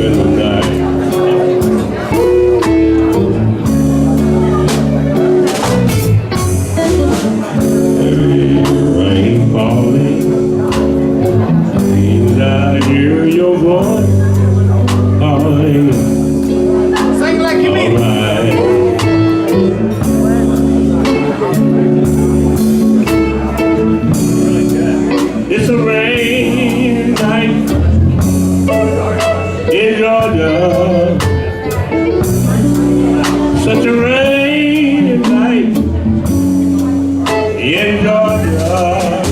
in the night. Heavy rain falling, and I hear your voice calling. Sing like you mean it. It's a rain night in Georgia. Such a rain night in Georgia.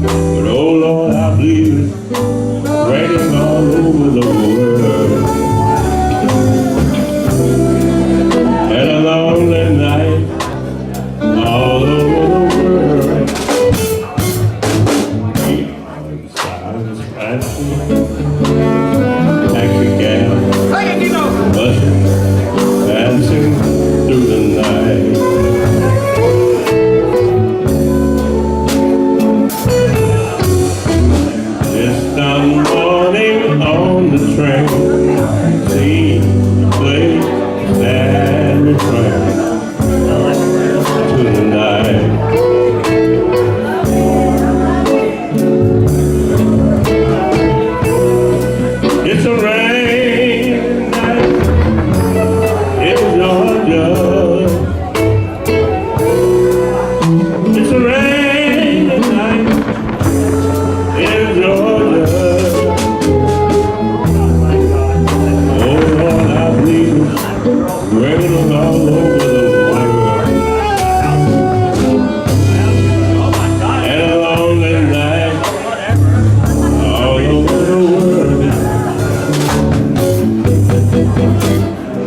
But oh Lord, I believe it's raining all over the world. And a lonely night all over the world. Taxi cab, Sing it, you know. buses, dancing through the night. Distant morning on the train, see the play and refrain to the night. It's a rain night in Georgia. It's a rain night in Georgia. Oh Lord, I believe it's raining all over the world. And a lonely night all over the world.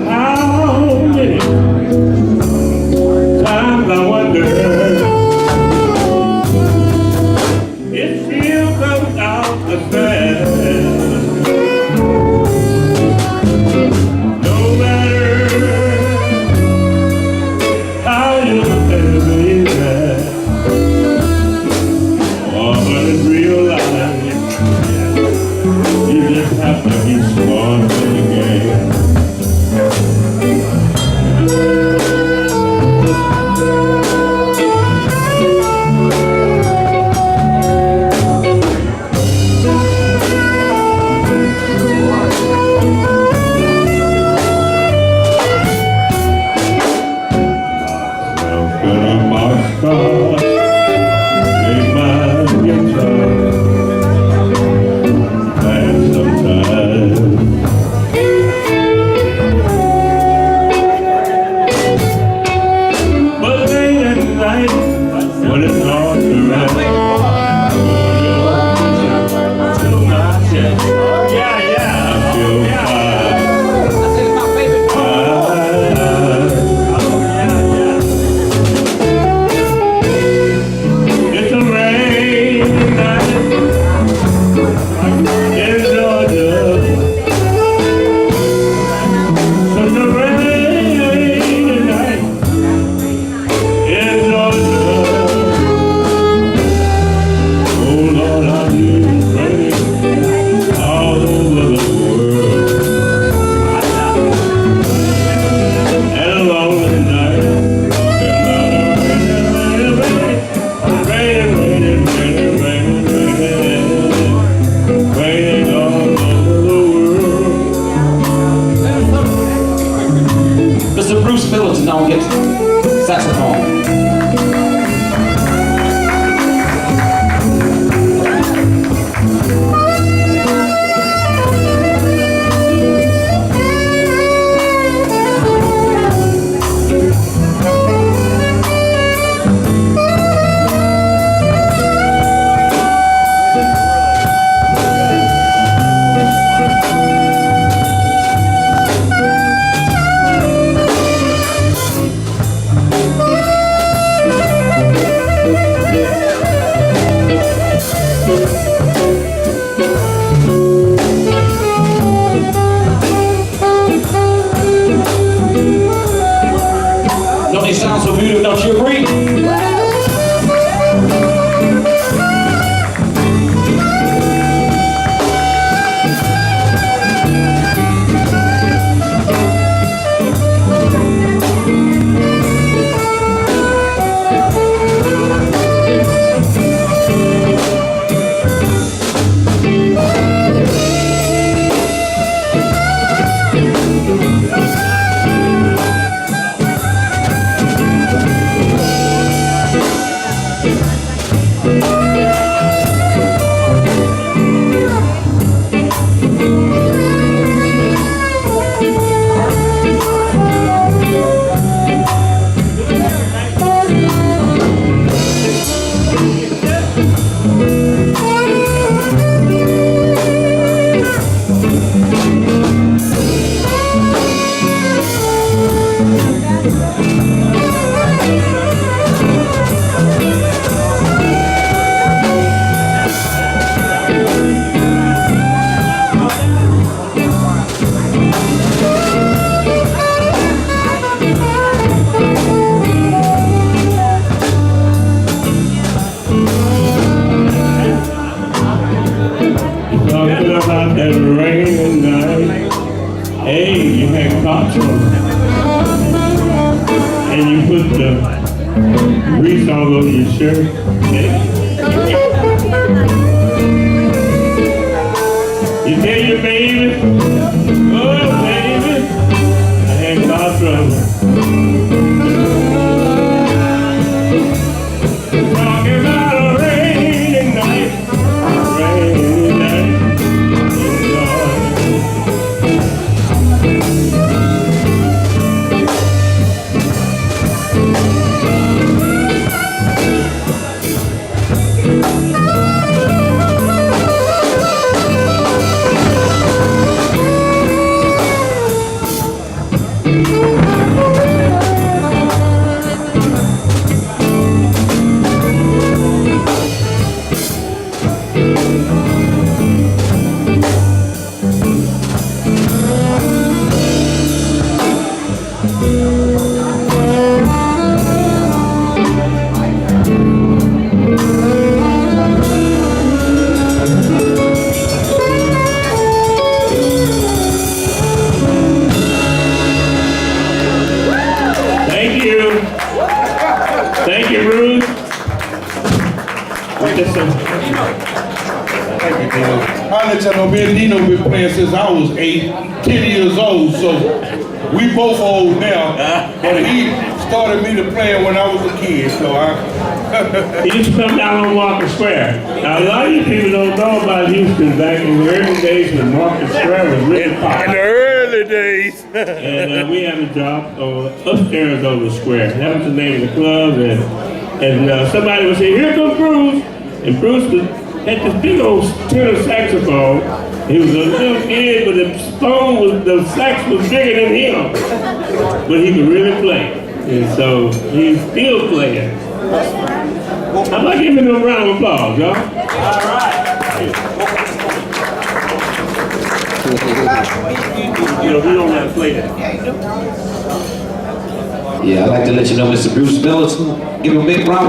How many times I wonder if still comes out the best. No matter how you can be there, but in real life, you just have to be smart in the game. Gonna march on, play my guitar, and sometimes Hey, you had car trouble. And you put the grease all over your shirt. Hey. You tell your baby, oh baby, I had car trouble. Talking about a rainy night, rainy night. Thank you. Thank you, Ruth. I let y'all know, me and Dino been playing since I was 10 years old, so we both old now. But he started me to play when I was a kid, so He used to come down on Market Square. Now, a lot of you people don't know about Houston back in the early days when Market Square was really popular. early days. And we had a job upstairs on the square. That was the name of the club. And somebody would say, here comes Bruce. And Bruce had this big old tenor saxophone. He was a little kid, but the sax was bigger than him. But he could really play. And so he's still playing. How about giving him a round of applause, y'all? All right. You know, we don't have to play that. Yeah, I'd like to let you know Mr. Bruce Middleton. Give him a big round of